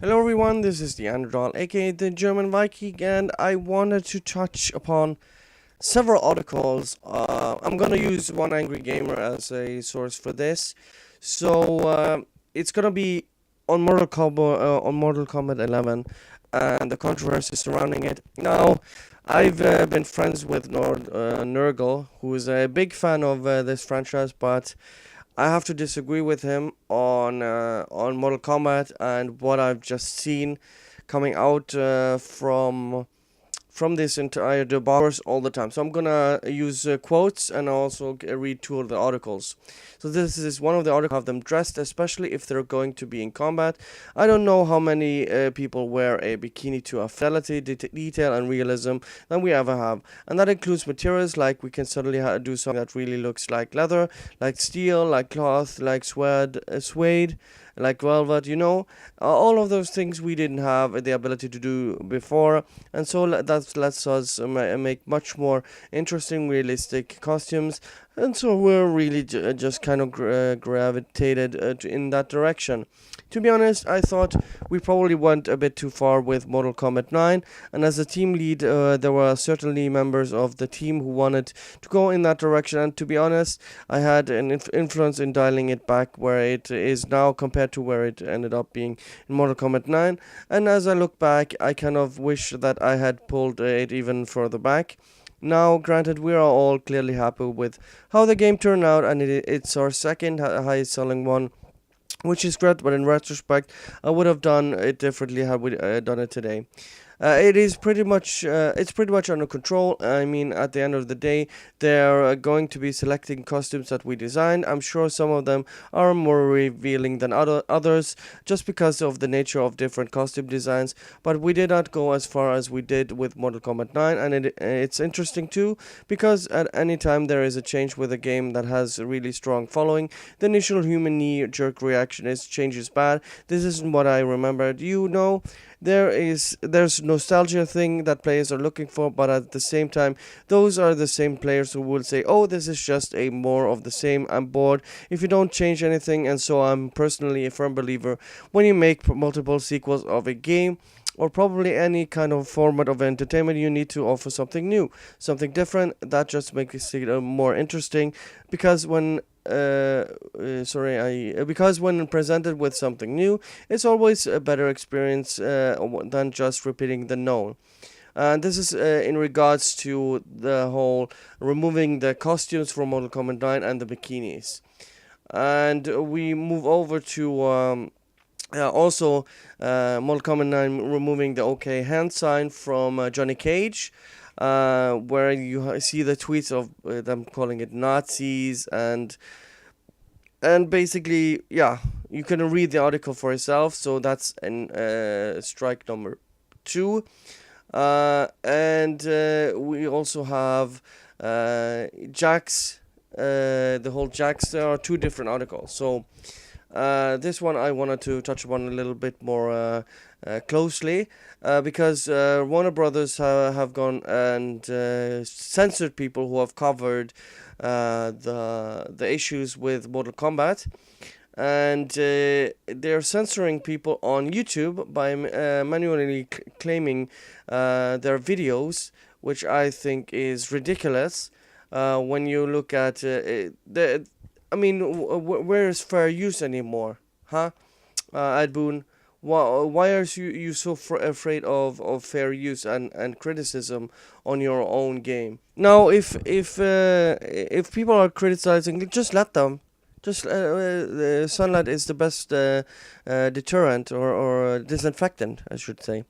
Hello everyone, this is the Underdog, aka the German Viking, and I wanted to touch upon several articles. I'm gonna use One Angry Gamer as a source for this. So it's gonna be on Mortal Kombat 11 and the controversy surrounding it. Now, I've been friends with Nurgle, who is a big fan of this franchise, but I have to disagree with him on Mortal Kombat and what I've just seen coming out from this entire debacle all the time. So I'm gonna use quotes and also read two of the articles. So this is one of the articles, have them dressed, especially if they're going to be in combat. I don't know how many people wear a bikini to a fidelity, detail, and realism than we ever have, and that includes materials like we can suddenly do something that really looks like leather, like steel, like cloth, like suede, like velvet. All of those things we didn't have the ability to do before, and so that lets us make much more interesting, realistic costumes. And so we're really just kind of gravitated in that direction. To be honest, I thought we probably went a bit too far with Mortal Kombat 9, and as a team lead, there were certainly members of the team who wanted to go in that direction. And to be honest, I had an influence in dialing it back where it is now compared to where it ended up being in Mortal Kombat 9. And as I look back, I kind of wish that I had pulled it even further back. Now, granted, we are all clearly happy with how the game turned out, and it's our second highest selling one, which is great, but in retrospect, I would have done it differently had we done it today. It's pretty much under control. I mean, at the end of the day, they're going to be selecting costumes that we designed. I'm sure some of them are more revealing than others, just because of the nature of different costume designs. But we did not go as far as we did with Mortal Kombat 9, and it's interesting too, because at any time there is a change with a game that has a really strong following, the initial human knee-jerk reaction is change is bad. This isn't what I remembered. There's nostalgia thing that players are looking for, but at the same time, those are the same players who will say, "Oh, this is just a more of the same. I'm bored if you don't change anything." And so I'm personally a firm believer when you make multiple sequels of a game, or probably any kind of format of entertainment, you need to offer something new, something different. That just makes it more interesting, because because when presented with something new, it's always a better experience than just repeating the known. And this is in regards to the whole removing the costumes from Mortal Kombat 9 and the bikinis. And we move over to also Mortal Kombat 9 removing the OK hand sign from Johnny Cage, where you see the tweets of them calling it Nazis, and basically, yeah, you can read the article for yourself. So that's an strike number 2. And we also have Jax, the whole Jax. There are two different articles. So this one I wanted to touch upon a little bit more closely, because Warner Brothers have gone and censored people who have covered the issues with Mortal Kombat, and they're censoring people on YouTube by manually claiming their videos, which I think is ridiculous. When you look at the, I mean, where is fair use anymore, huh? Ed Boon, why are you so afraid of fair use and criticism on your own game? Now, if people are criticizing, just let them. Just sunlight is the best deterrent, or disinfectant, I should say.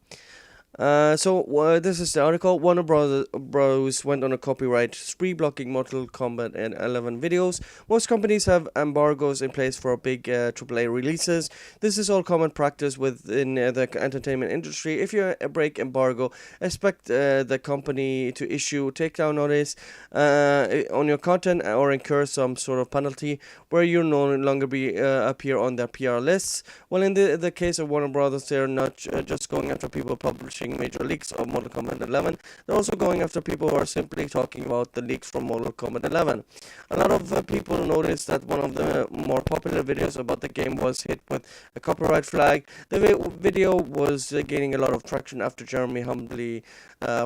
This is the article. Warner Bros. Went on a copyright spree, blocking Mortal Kombat and 11 videos. Most companies have embargoes in place for big AAA releases. This is all common practice within the entertainment industry. If you break embargo, expect the company to issue takedown notice on your content, or incur some sort of penalty where you no longer appear on their PR lists. Well, in the case of Warner Brothers, they're not just going after people publishing supporting major leaks of Mortal Kombat 11. They're also going after people who are simply talking about the leaks from Mortal Kombat 11. A lot of people noticed that one of the more popular videos about the game was hit with a copyright flag. The video was gaining a lot of traction after Jeremy Humbly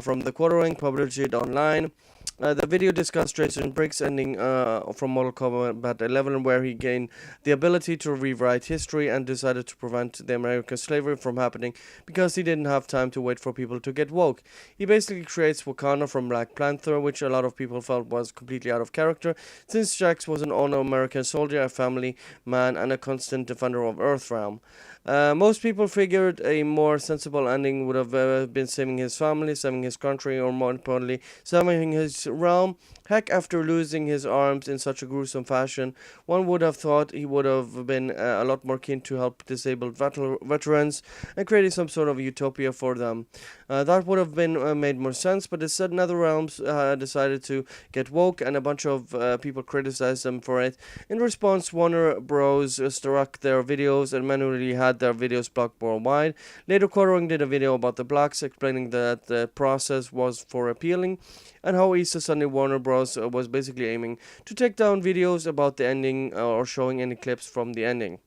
from the Quartering published it online. The video discussed Jason Briggs' ending from Mortal Kombat 11, where he gained the ability to rewrite history and decided to prevent the American slavery from happening because he didn't have time to wait for people to get woke. He basically creates Wakanda from Black Panther, which a lot of people felt was completely out of character, since Jax was an all-American soldier, a family man, and a constant defender of Earthrealm. Most people figured a more sensible ending would have been saving his family, saving his country, or more importantly, saving his realm. Heck, after losing his arms in such a gruesome fashion, one would have thought he would have been a lot more keen to help disabled veterans and creating some sort of utopia for them. That would have been made more sense, but instead NetherRealms decided to get woke, and a bunch of people criticized them for it. In response, Warner Bros. Struck their videos and manually had their videos blocked worldwide. Later, Quartering did a video about the blocks, explaining that the process was for appealing, and how Easter Sunday Warner Bros. Was basically aiming to take down videos about the ending or showing any clips from the ending.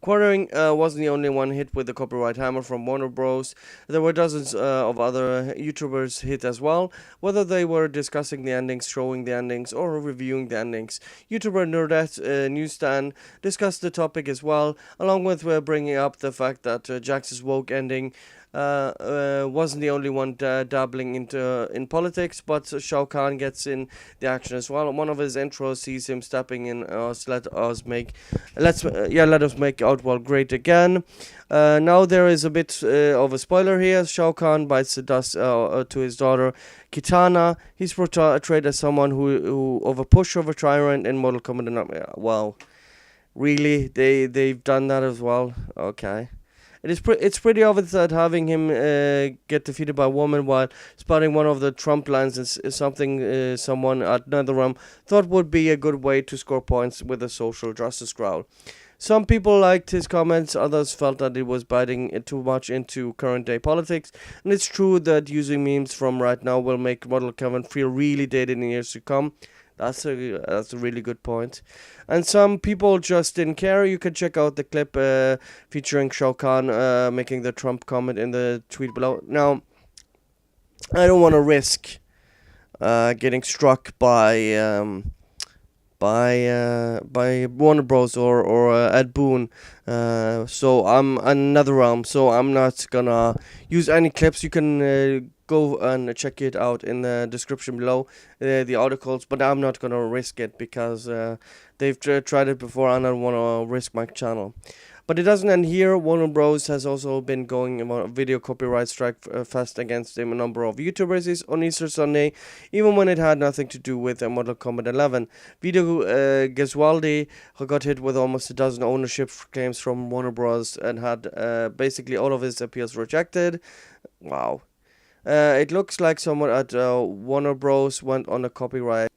Quartering wasn't the only one hit with the copyright hammer from Warner Bros. There were dozens of other YouTubers hit as well, whether they were discussing the endings, showing the endings, or reviewing the endings. YouTuber Nerdette Newsstand discussed the topic as well, along with bringing up the fact that Jax's woke ending wasn't the only one dabbling in politics, but Shao Kahn gets in the action as well. One of his intros sees him stepping in let us make Outworld great again. Now there is a bit of a spoiler here. Shao Kahn bites the dust to his daughter Kitana. He's portrayed as someone who of a pushover tyrant in Mortal Kombat. Wow, really? They've done that as well? Okay. It's pretty obvious that having him get defeated by a woman while spouting one of the Trump lines is something someone at NetherRealm thought would be a good way to score points with a social justice crowd. Some people liked his comments, others felt that it was biting too much into current day politics, and it's true that using memes from right now will make Mortal Kombat feel really dated in years to come. That's a really good point. And some people just didn't care. You can check out the clip featuring Shao Kahn making the Trump comment in the tweet below. Now, I don't want to risk getting struck by Warner Bros. or Ed Boon. So I'm another realm. So I'm not gonna use any clips. You can go and check it out in the description below, the articles. But I'm not gonna risk it because they've tried it before, and I don't wanna risk my channel. But it doesn't end here. Warner Bros. Has also been going about a video copyright strike fest against a number of YouTubers on Easter Sunday, even when it had nothing to do with Mortal Kombat 11. Vito Gesualdi got hit with almost a dozen ownership claims from Warner Bros. And had basically all of his appeals rejected. Wow. It looks like someone at Warner Bros. Went on a copyright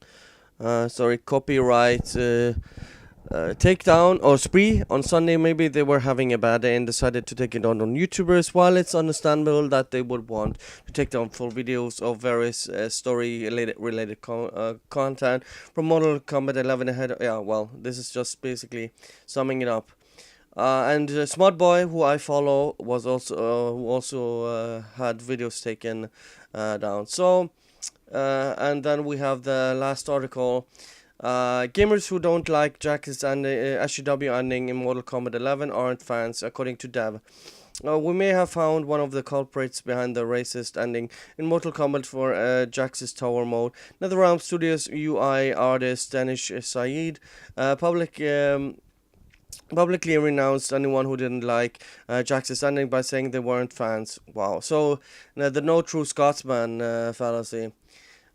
takedown or spree on Sunday. Maybe they were having a bad day and decided to take it on YouTubers. While it's understandable that they would want to take down full videos of various story related content from Mortal Kombat 11 ahead. Yeah, well, this is just basically summing it up. And Smart Boy, who I follow, was also had videos taken down. So, and then we have the last article. Gamers who don't like Jax's SJW ending in Mortal Kombat 11 aren't fans, according to Dev. We may have found one of the culprits behind the racist ending in Mortal Kombat for Jax's Tower mode. NetherRealm Studios UI artist Danish Saeed publicly renounced anyone who didn't like Jax's ending by saying they weren't fans. Wow. So, the no true Scotsman fallacy.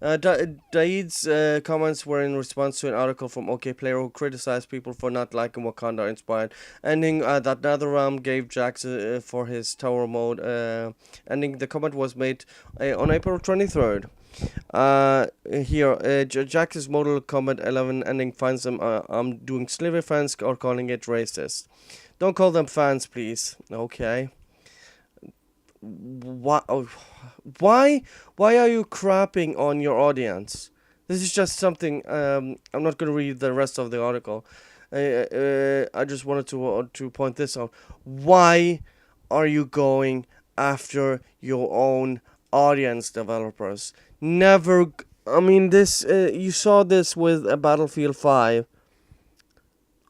Daid's comments were in response to an article from OKPlayer who criticized people for not liking Wakanda-inspired ending that NetherRealm gave Jax for his Tower mode ending. The comment was made on April 23rd. Jax's Mortal Kombat 11 ending finds them doing slavery fans or calling it racist. Don't call them fans, please. Okay. why, why are you crapping on your audience? This is just something. I'm not gonna read the rest of the article. I just wanted to point this out. Why are you going after your own audience, developers? Never. I mean, this. You saw this with Battlefield 5,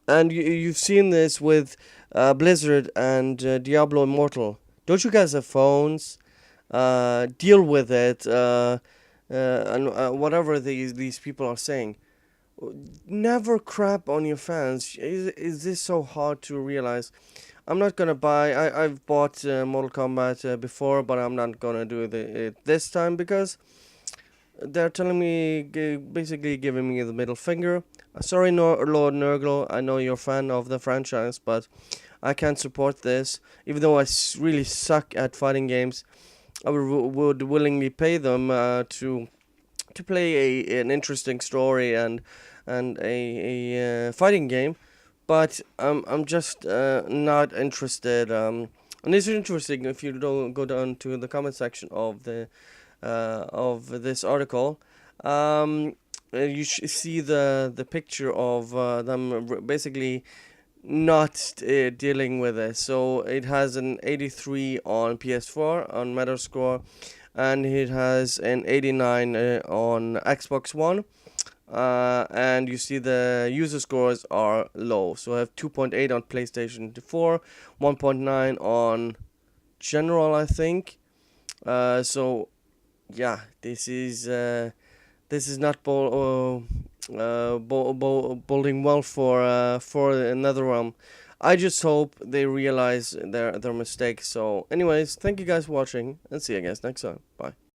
and you've seen this with Blizzard and Diablo Immortal. Don't you guys have phones? Deal with it. And whatever these people are saying. Never crap on your fans. Is this so hard to realize? I'm not gonna buy. I've bought Mortal Kombat before, but I'm not gonna do it this time because they're telling me, basically giving me the middle finger. Sorry, Lord Nurgle. I know you're a fan of the franchise, but I can't support this. Even though I really suck at fighting games, I would willingly pay them to play an interesting story and a fighting game, but I'm just not interested. And it's interesting if you don't go down to the comment section of this article. You see the picture of them basically not dealing with it. So it has an 83 on PS4 on Metascore, and it has an 89 on Xbox One. And you see the user scores are low. So I have 2.8 on PlayStation 4, 1.9 on general, I think. So yeah, this is not boding well for NetherRealm. I just hope they realize their mistake. So anyways, thank you guys for watching, and see you guys next time. Bye.